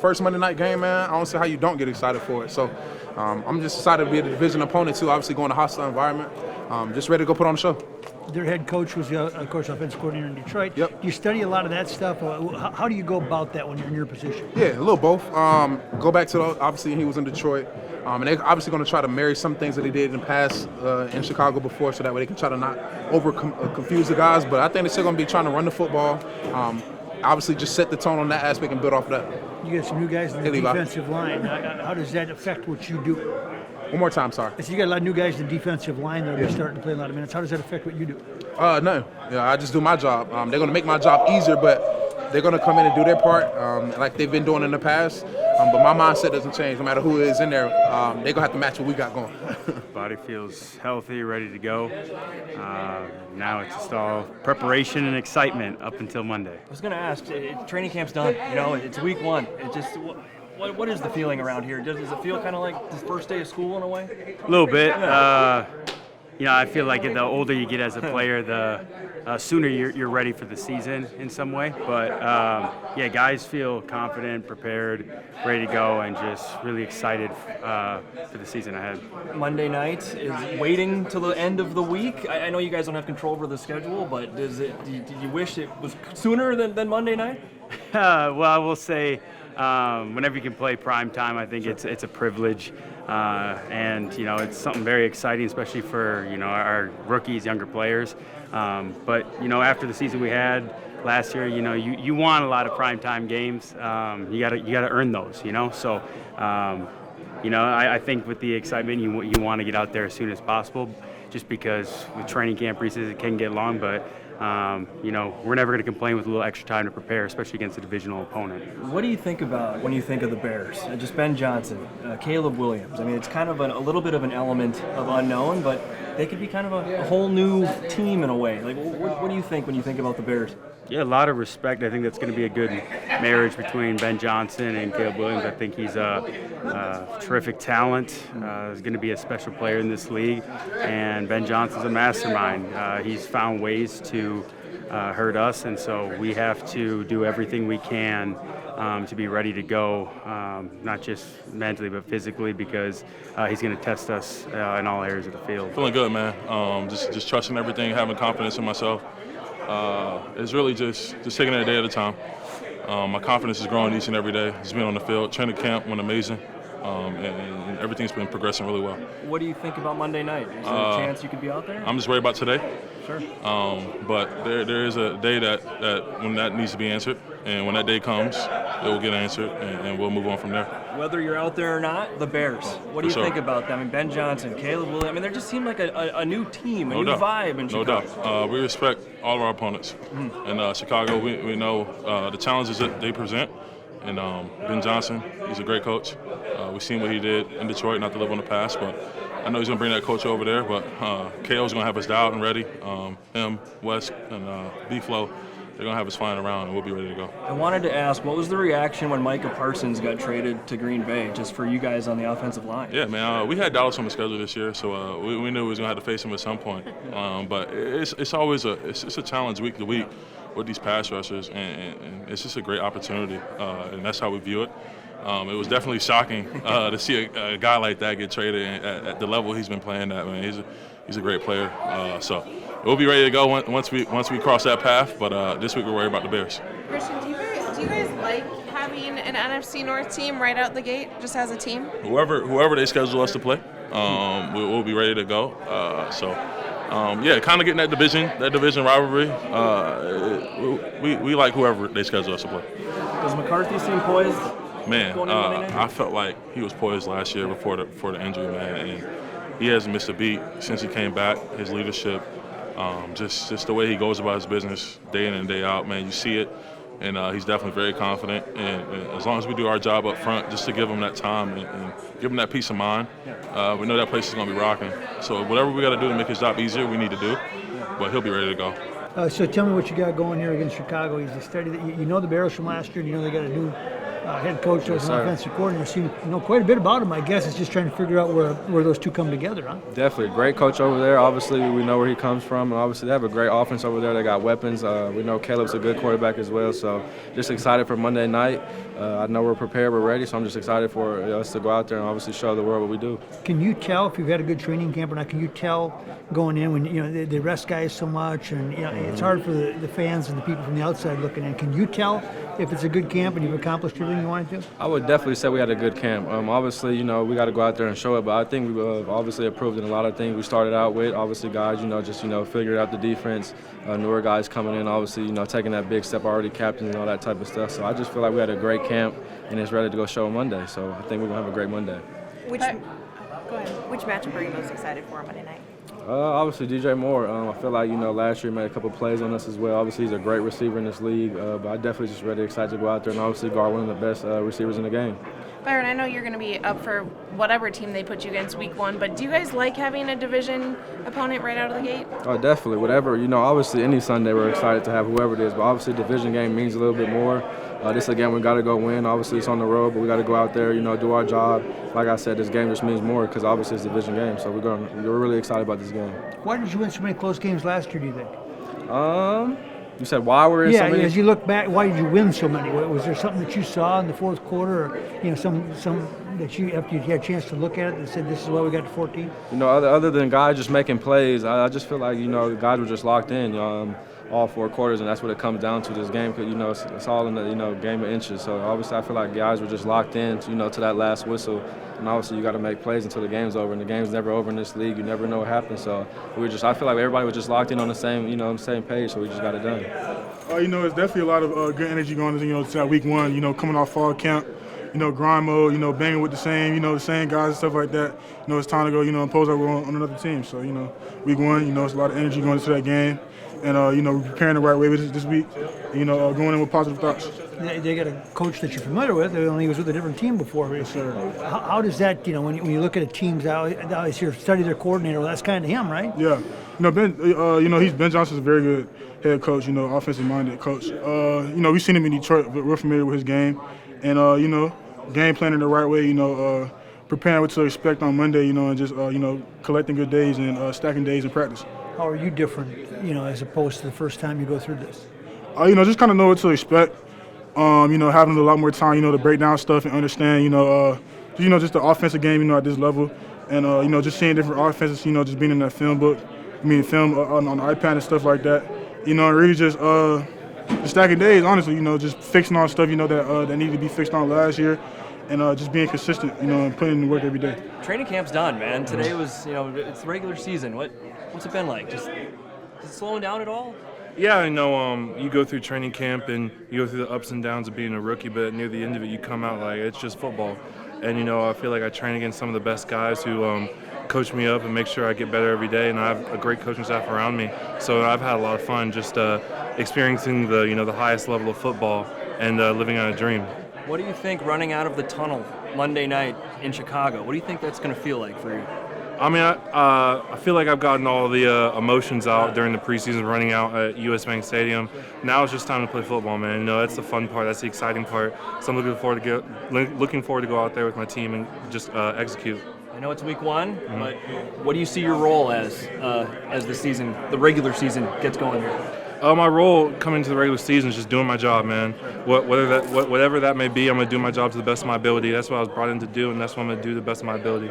first Monday night game, man, I don't see how you don't get excited for it. So I'm just excited to be a division opponent, too, obviously going to a hostile environment. Just ready to go put on the show. Their head coach was, of course, offensive coordinator in Detroit. Yep. Do you study a lot of that stuff? How do you go about that when you're in your position? Yeah, a little both. Go back to, obviously, he was in Detroit. And they're obviously going to try to marry some things that he did in the past in Chicago before, so that way they can try to not confuse the guys. But I think they're still going to be trying to run the football. Obviously, just set the tone on that aspect and build off of that. You got some new guys in the defensive line. How does that affect what you do? One more time, sorry. So you got a lot of new guys in the defensive line that are starting to play a lot of minutes. How does that affect what you do? No. Yeah, I just do my job. They're going to make my job easier, but they're going to come in and do their part like they've been doing in the past. But my mindset doesn't change. No matter who is in there, they're going to have to match what we got going. Body feels healthy, ready to go. Now it's just all preparation and excitement up until Monday. I was going to ask, training camp's done. You know, it's week one. It just what is the feeling around here? Does it feel kind of like the first day of school in a way? A little bit. I feel like the older you get as a player, the sooner you're ready for the season in some way. But, guys feel confident, prepared, ready to go, and just really excited for the season ahead. Monday night is waiting till the end of the week. I know you guys don't have control over the schedule, but do you wish it was sooner than Monday night? Well, I will say whenever you can play prime time, I think it's a privilege. And it's something very exciting, especially for our rookies, younger players. But after the season we had last year, you want a lot of primetime games. You gotta earn those. So I think with the excitement, you want to get out there as soon as possible, just because with training camp preseason it can get long, but. We're never going to complain with a little extra time to prepare, especially against a divisional opponent. What do you think about when you think of the Bears? Just Ben Johnson, Caleb Williams. I mean, it's kind of a little bit of an element of unknown, but they could be kind of a whole new team in a way. Like, what do you think when you think about the Bears? Yeah, a lot of respect. I think that's going to be a good marriage between Ben Johnson and Caleb Williams. I think he's a terrific talent. He's going to be a special player in this league. And Ben Johnson's a mastermind. He's found ways to hurt us, and so we have to do everything we can to be ready to go, not just mentally but physically, because he's going to test us in all areas of the field. Feeling good, man. Just trusting everything, having confidence in myself. It's really just taking it a day at a time. My confidence is growing each and every day. Just being on the field. Training camp went amazing, and everything's been progressing really well. What do you think about Monday night? Is there a chance you could be out there? I'm just worried about today. Sure. But there is a day that when that needs to be answered, and when that day comes, it will get answered, and we'll move on from there. Whether you're out there or not, the Bears. What do you think about them? I mean, Ben Johnson, Caleb Williams. I mean, they just seem like a new team, a new vibe in Chicago. No doubt. We respect all of our opponents. In Chicago, we know the challenges that they present. And Ben Johnson, he's a great coach. We've seen what he did in Detroit, not to live on the past, but I know he's going to bring that coach over there. But KO's going to have us dialed and ready. Him, Wes, and B-Flow, they're going to have us flying around, and we'll be ready to go. I wanted to ask, what was the reaction when Micah Parsons got traded to Green Bay, just for you guys on the offensive line? Yeah, man, we had Dallas on the schedule this year, so we knew we was going to have to face him at some point. But it's always a challenge week to week with these pass rushers, and it's just a great opportunity, and that's how we view it. It was definitely shocking to see a guy like that get traded at the level he's been playing at. Man, he's a great player. So we'll be ready to go once we cross that path. But this week we're worried about the Bears. Christian, do you guys like having an NFC North team right out the gate, just as a team? Whoever they schedule us to play, we'll be ready to go. Kind of getting that division rivalry. We like whoever they schedule us to play. Does McCarthy seem poised? Man, I felt like he was poised last year before the injury, man, and he hasn't missed a beat since he came back. His leadership, just the way he goes about his business day in and day out, man, you see it, and he's definitely very confident. And as long as we do our job up front, just to give him that time and give him that peace of mind, we know that place is going to be rocking. So whatever we got to do to make his job easier, we need to do, but he'll be ready to go. So tell me what you got going here against Chicago. He's a steady. You know the Bears from last year, and you know they got a new head coach as an offensive coordinator. You know quite a bit about him, I guess. It's just trying to figure out where those two come together, huh? Definitely. Great coach over there. Obviously, we know where he comes from. And obviously, they have a great offense over there. They got weapons. We know Caleb's a good quarterback as well. So just excited for Monday night. I know we're prepared, we're ready, so I'm just excited for us to go out there and obviously show the world what we do. Can you tell if you've had a good training camp or not? Can you tell going in when they rest guys so much, and it's hard for the fans and the people from the outside looking in? Can you tell if it's a good camp and you've accomplished everything you wanted to? I would definitely say we had a good camp. Obviously, we got to go out there and show it, but I think we've obviously improved in a lot of things we started out with. Obviously, guys, just figuring out the defense, newer guys coming in, obviously, taking that big step, already captains and all that type of stuff. So I just feel like we had a great camp and it's ready to go show Monday. So I think we're going to have a great Monday. Go ahead. Which matchup are you most excited for Monday night? Obviously, DJ Moore. I feel like, last year he made a couple plays on us as well. Obviously, he's a great receiver in this league, but I definitely just really excited to go out there and obviously guard one of the best receivers in the game. Byron, I know you're going to be up for whatever team they put you against week 1, but do you guys like having a division opponent right out of the gate? Oh, definitely. Whatever. Obviously, any Sunday we're excited to have whoever it is, but obviously, division game means a little bit more. This again, we got to go win. Obviously, it's on the road, but we got to go out there, do our job. Like I said, this game just means more because obviously it's a division game. So we're really excited about this game. Why did you win so many close games last year, do you think? You said why we're in so many? Yeah, as you look back, why did you win so many? Was there something that you saw in the fourth quarter, or some that you, after you had a chance to look at it, and said this is why we got to 14? Other than guys just making plays, I just feel like guys were just locked in. All 4 quarters, and that's what it comes down to this game. Because it's all in the game of inches. So obviously, I feel like guys were just locked in, to that last whistle. And obviously, you got to make plays until the game's over. And the game's never over in this league. You never know what happens. So I feel like everybody was just locked in on the same page. So we just got it done. It's definitely a lot of good energy going into to that week 1. Coming off fall camp. Grind mode. Banging with the same guys and stuff like that. It's time to go. Impose our will on another team. So week 1. It's a lot of energy going into that game. And, we're preparing the right way with this week, going in with positive thoughts. They got a coach that you're familiar with. He was with a different team before. Yes, sir. How does that, when you look at a team's out, you study their coordinator, well, that's kind of him, right? Yeah. Ben Johnson's a very good head coach, offensive-minded coach. We've seen him in Detroit, but we're familiar with his game. And, game planning the right way, preparing what to expect on Monday, and just, collecting good days and stacking days in practice. How are you different, as opposed to the first time you go through this? Just kind of know what to expect. Having a lot more time, to break down stuff and understand, just the offensive game, at this level. And, just seeing different offenses, just being in that film on the iPad and stuff like that. And really just stacking days, honestly, just fixing on stuff, that needed to be fixed on last year. And just being consistent, and putting in the work every day. Training camp's done, man. Today was, it's the regular season. What's it been like? Is it slowing down at all? Yeah, you go through training camp and you go through the ups and downs of being a rookie, but near the end of it, you come out like it's just football. And, I feel like I train against some of the best guys who coach me up and make sure I get better every day, and I have a great coaching staff around me. So I've had a lot of fun just experiencing the highest level of football and living out a dream. What do you think running out of the tunnel Monday night in Chicago? What do you think that's going to feel like for you? I mean, I feel like I've gotten all the emotions out during the preseason running out at US Bank Stadium. Now it's just time to play football, man. That's the fun part. That's the exciting part. So I'm looking forward to go out there with my team and just execute. I know it's week 1, but what do you see your role as the regular season gets going here? My role coming into the regular season is just doing my job, man. Whatever that may be, I'm going to do my job to the best of my ability. That's what I was brought in to do, and that's what I'm going to do to the best of my ability.